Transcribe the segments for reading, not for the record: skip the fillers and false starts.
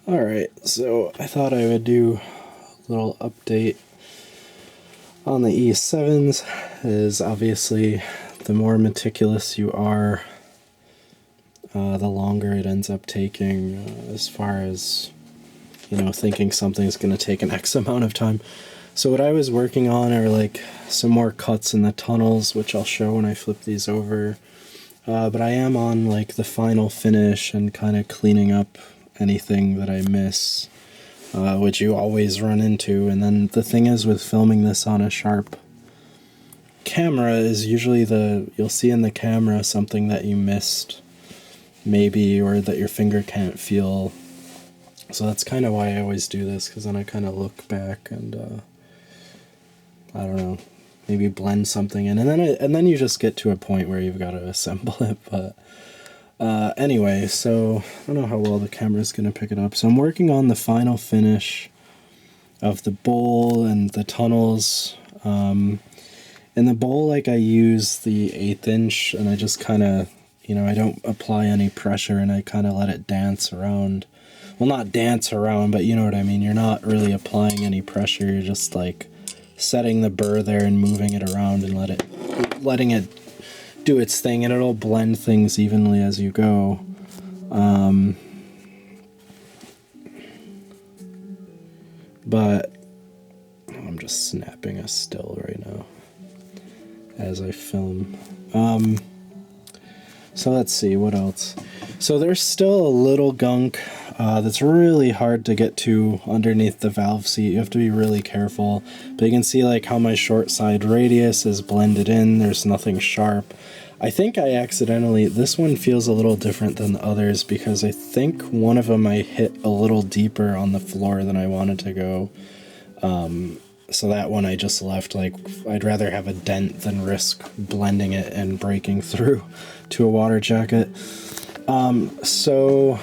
Alright, so I thought I would do a little update on the E7s, is obviously the more meticulous you are, the longer it ends up taking, as far as, thinking something's going to take an X amount of time. So what I was working on are like some more cuts in the tunnels, which I'll show when I flip these over. But I am on like the final finish and kind of cleaning up anything that I miss, which you always run into. And then the thing is with filming this on a sharp camera is usually you'll see in the camera something that you missed maybe, or that your finger can't feel. So that's kind of why I always do this, because then I kind of look back and I don't know, maybe blend something in, and then you just get to a point where you've got to assemble it. But anyway, so I don't know how well the camera's going to pick it up. So I'm working on the final finish of the bowl and the tunnels. In the bowl, like, I use the 1/8 inch, and I just kind of, I don't apply any pressure, and I kind of let it dance around. Well, not dance around, but you know what I mean. You're not really applying any pressure. You're just like setting the burr there and moving it around and letting it do its thing, and it'll blend things evenly as you go. But I'm just snapping a still right now as I film. So let's see, what else? So there's still a little gunk that's really hard to get to underneath the valve seat. You have to be really careful. But you can see like how my short side radius is blended in. There's nothing sharp. I think I accidentally, this one feels a little different than the others, because I think one of them I hit a little deeper on the floor than I wanted to go. So that one I just left, like, I'd rather have a dent than risk blending it and breaking through to a water jacket. So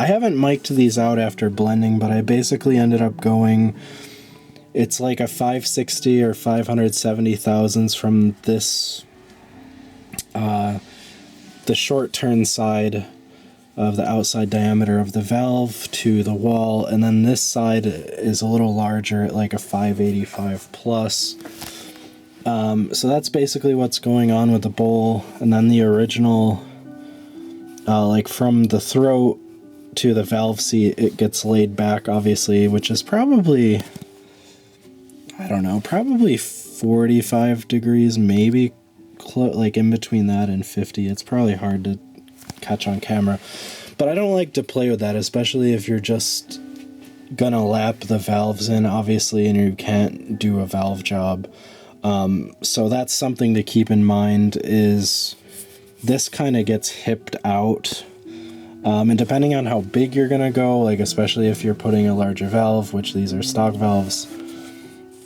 I haven't mic'd these out after blending, but I basically ended up going, it's like a 560 or 570 thousandths from this, the short turn side of the outside diameter of the valve to the wall, and then this side is a little larger at like a 585 plus. So that's basically what's going on with the bowl. And then the original, like from the throat to the valve seat, it gets laid back, obviously, which is probably, I don't know, probably 45 degrees, maybe like in between that and 50. It's probably hard to catch on camera, but I don't like to play with that, especially if you're just gonna lap the valves in, obviously, and you can't do a valve job. So that's something to keep in mind, is this kind of gets hipped out, and depending on how big you're gonna go, like especially if you're putting a larger valve, which these are stock valves,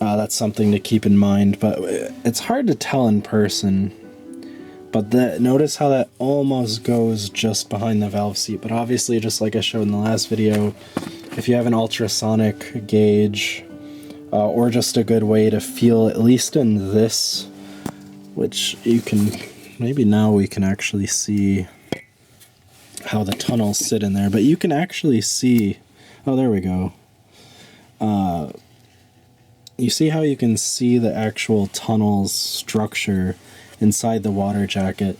that's something to keep in mind. But it's hard to tell in person. But notice how that almost goes just behind the valve seat. But obviously, just like I showed in the last video, if you have an ultrasonic gauge, or just a good way to feel, at least in this, which you can, maybe now we can actually see how the tunnels sit in there. But you can actually see, oh, there we go. You see how you can see the actual tunnel's structure inside the water jacket.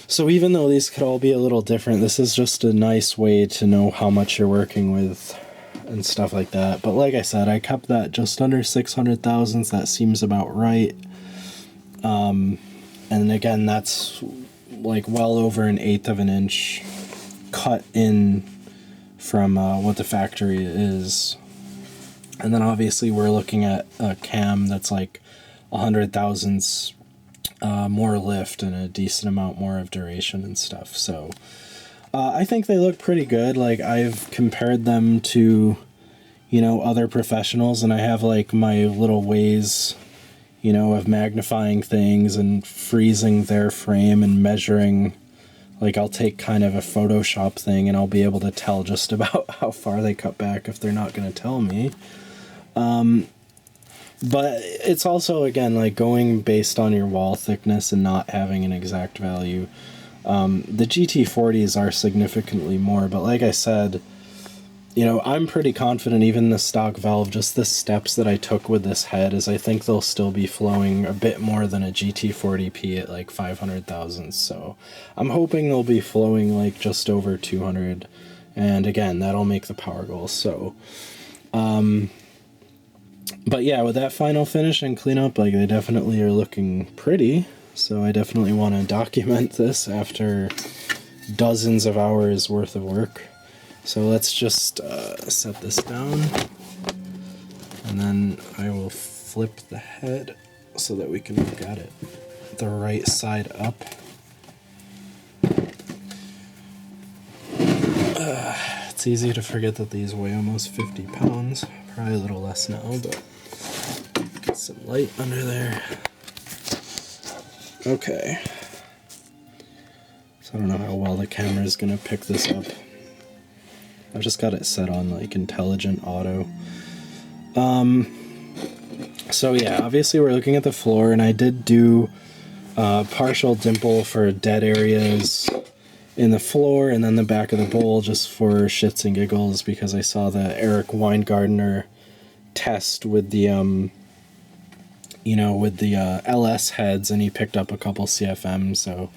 So even though these could all be a little different, this is just a nice way to know how much you're working with and stuff like that. But like I said, I kept that just under 600 thousandths. That seems about right. And again, that's like well over an 1/8 of an inch cut in from what the factory is. And then obviously we're looking at a cam that's like 100 thousandths more lift and a decent amount more of duration and stuff. So I think they look pretty good. Like, I've compared them to, other professionals, and I have like my little ways, of magnifying things and freezing their frame and measuring. Like, I'll take kind of a Photoshop thing and I'll be able to tell just about how far they cut back if they're not going to tell me. But it's also, again, like going based on your wall thickness and not having an exact value. The GT40s are significantly more, but like I said, you know, I'm pretty confident even the stock valve, just the steps that I took with this head, is I think they'll still be flowing a bit more than a GT40P at like 500,000. So I'm hoping they'll be flowing like just over 200. And again, that'll make the power goal. So, but yeah, with that final finish and cleanup, like they definitely are looking pretty. So I definitely want to document this after dozens of hours worth of work. So let's just set this down, and then I will flip the head so that we can look at it the right side up. It's easy to forget that these weigh almost 50 pounds, probably a little less now, but get some light under there. Okay. So I don't know how well the camera is going to pick this up. I've just got it set on like intelligent auto. So yeah, obviously we're looking at the floor, and I did do partial dimple for dead areas in the floor and then the back of the bowl just for shits and giggles, because I saw the Eric Weingartner test with the LS heads, and he picked up a couple CFMs. So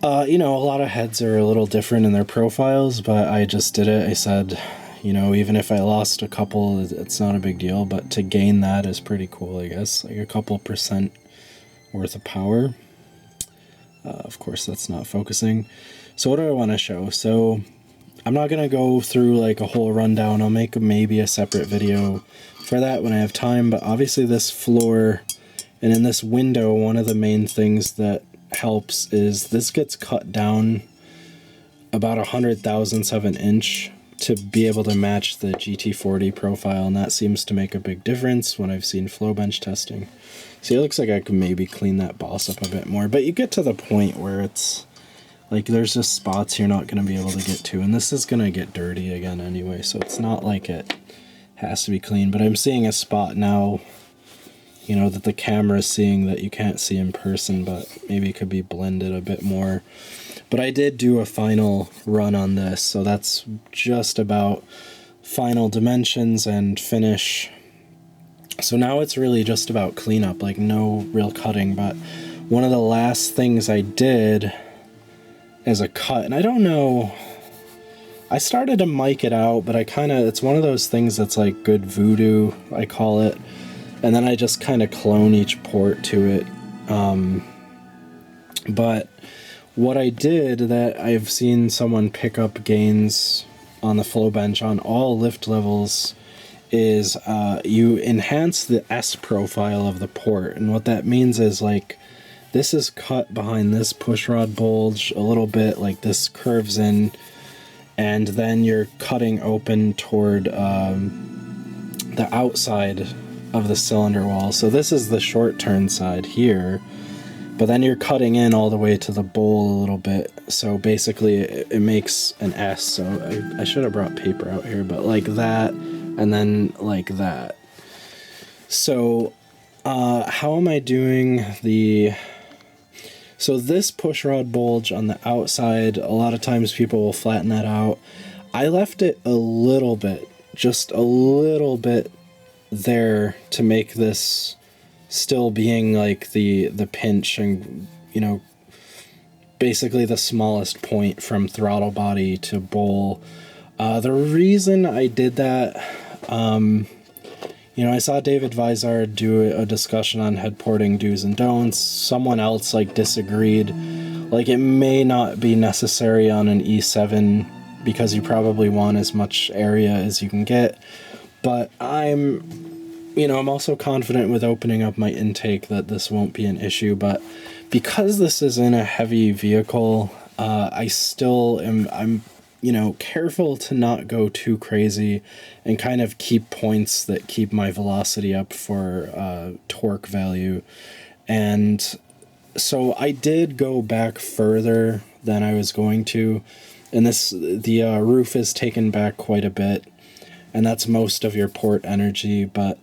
a lot of heads are a little different in their profiles, but I just did it. I said, even if I lost a couple, it's not a big deal, but to gain that is pretty cool, I guess. Like a couple % worth of power. Of course, that's not focusing. So what do I want to show? So I'm not going to go through like a whole rundown. I'll make maybe a separate video for that when I have time, but obviously this floor and in this window, one of the main things that helps is this gets cut down about 100,000ths of an inch to be able to match the GT40 profile, and that seems to make a big difference when I've seen flow bench testing. See, it looks like I could maybe clean that boss up a bit more, but you get to the point where it's like there's just spots you're not going to be able to get to, and this is going to get dirty again anyway, so it's not like it has to be clean. But I'm seeing a spot now, that the camera is seeing that you can't see in person, but maybe it could be blended a bit more. But I did do a final run on this, so that's just about final dimensions and finish. So now it's really just about cleanup, like no real cutting. But one of the last things I did as a cut, and I don't know, I started to mic it out, but it's one of those things that's like good voodoo, I call it. And then I just kind of clone each port to it. But what I did that I've seen someone pick up gains on the flow bench on all lift levels is you enhance the S profile of the port. And what that means is like this is cut behind this pushrod bulge a little bit, like this curves in, and then you're cutting open toward the outside of the cylinder wall. So this is the short turn side here, but then you're cutting in all the way to the bowl a little bit. So basically it makes an S. So I should have brought paper out here, but like that, and then like that. So how am I doing so this pushrod bulge on the outside, a lot of times people will flatten that out. I left it a little bit, just a little bit there to make this still being like the pinch and basically the smallest point from throttle body to bowl. The reason I did that, I saw David Vizard do a discussion on head porting do's and don'ts. Someone else disagreed. Like it may not be necessary on an E7 because you probably want as much area as you can get. But I'm also confident with opening up my intake that this won't be an issue. But because this is in a heavy vehicle, I still I'm careful to not go too crazy and kind of keep points that keep my velocity up for torque value. And so I did go back further than I was going to. And the roof is taken back quite a bit. And that's most of your port energy, but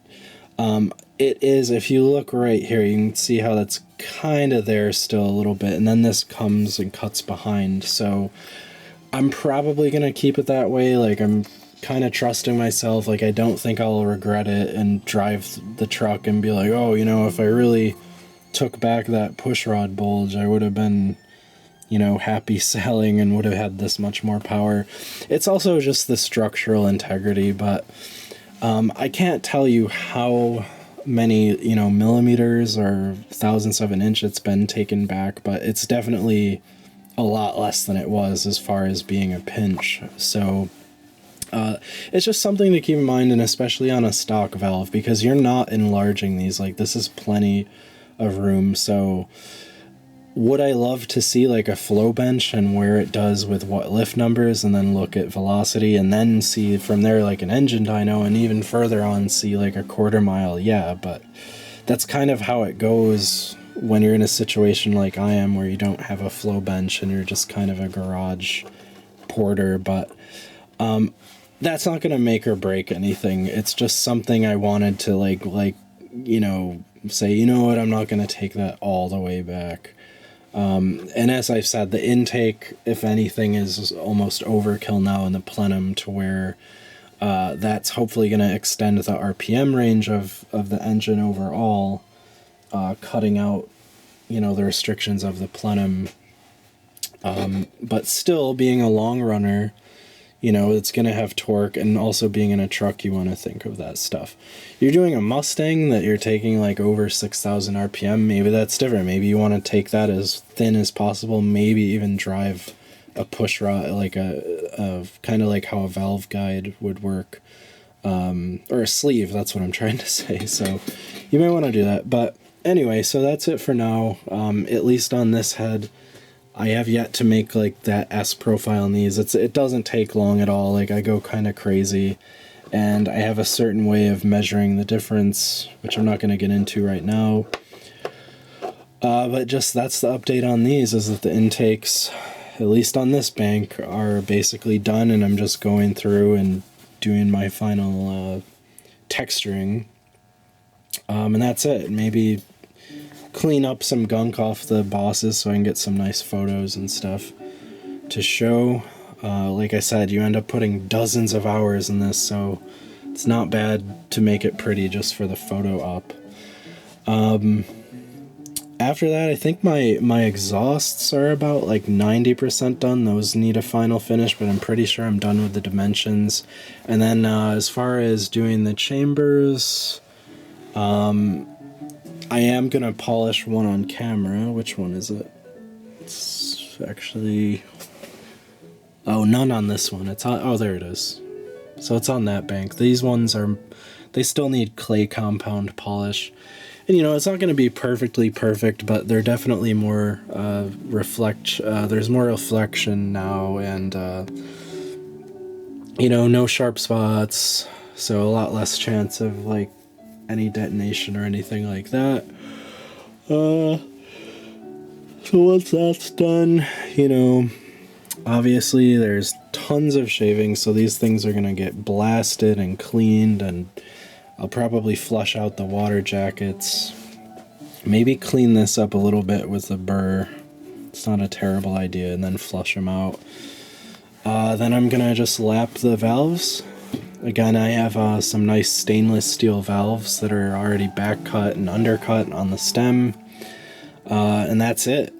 it is, if you look right here, you can see how that's kind of there still a little bit, and then this comes and cuts behind, so I'm probably going to keep it that way. Like I'm kind of trusting myself. Like, I don't think I'll regret it and drive the truck and be like, oh, you know, if I really took back that pushrod bulge, I would have been, you know, happy sailing and would have had this much more power. It's also just the structural integrity, but I can't tell you how many, you know, millimeters or thousandths of an inch it's been taken back, but it's definitely a lot less than it was as far as being a pinch. So it's just something to keep in mind, and especially on a stock valve, because you're not enlarging these. Like, this is plenty of room. So would I love to see like a flow bench and where it does with what lift numbers, and then look at velocity, and then see from there like an engine dyno, and even further on see like a quarter mile? Yeah, but that's kind of how it goes when you're in a situation like I am, where you don't have a flow bench and you're just kind of a garage porter. But that's not going to make or break anything. It's just something I wanted to like, you know, say, you know what, I'm not going to take that all the way back. And as I've said, the intake, if anything, is almost overkill now in the plenum, to where that's hopefully going to extend the RPM range of the engine overall, cutting out, you know, the restrictions of the plenum, but still being a long runner. You know, it's going to have torque, and also being in a truck, you want to think of that stuff. You're doing a Mustang that you're taking like over 6,000 RPM, maybe that's different. Maybe you want to take that as thin as possible, maybe even drive a push rod, like a kind of like how a valve guide would work, or a sleeve, that's what I'm trying to say. So you may want to do that. But anyway, so that's it for now, at least on this head. I have yet to make like that S profile in these. It doesn't take long at all. Like, I go kind of crazy, and I have a certain way of measuring the difference, which I'm not going to get into right now. But just that's the update on these, is that the intakes, at least on this bank, are basically done, and I'm just going through and doing my final texturing. And that's it. Maybe clean up some gunk off the bosses so I can get some nice photos and stuff to show. Like I said, you end up putting dozens of hours in this, so it's not bad to make it pretty just for the photo op. After that, I think my exhausts are about like 90% done. Those need a final finish, but I'm pretty sure I'm done with the dimensions. And then as far as doing the chambers, I am going to polish one on camera. Which one is it? It's actually... Oh, none on this one. It's on... Oh, there it is. So it's on that bank. These ones are... They still need clay compound polish. And, you know, it's not going to be perfectly perfect, but they're definitely more there's more reflection now, and, you know, no sharp spots, so a lot less chance of, like, any detonation or anything like that. So once that's done, you know, obviously there's tons of shavings, so these things are gonna get blasted and cleaned, and I'll probably flush out the water jackets, maybe clean this up a little bit with the burr. It's not a terrible idea, and then flush them out. Then I'm gonna just lap the valves. Again, I have some nice stainless steel valves that are already back cut and undercut on the stem, and that's it.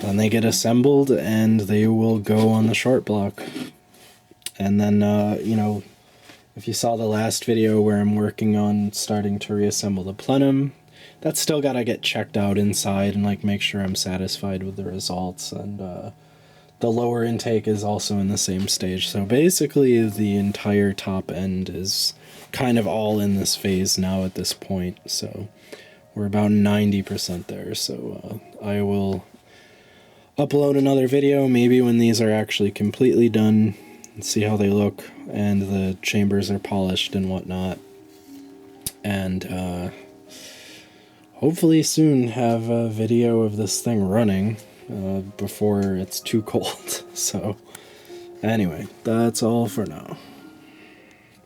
Then they get assembled and they will go on the short block. And then, you know, if you saw the last video where I'm working on starting to reassemble the plenum, that's still got to get checked out inside and like make sure I'm satisfied with the results. And the lower intake is also in the same stage. So basically the entire top end is kind of all in this phase now at this point. So we're about 90% there. So I will upload another video maybe when these are actually completely done and see how they look and the chambers are polished and whatnot. And hopefully soon have a video of this thing running before it's too cold. So anyway, that's all for now.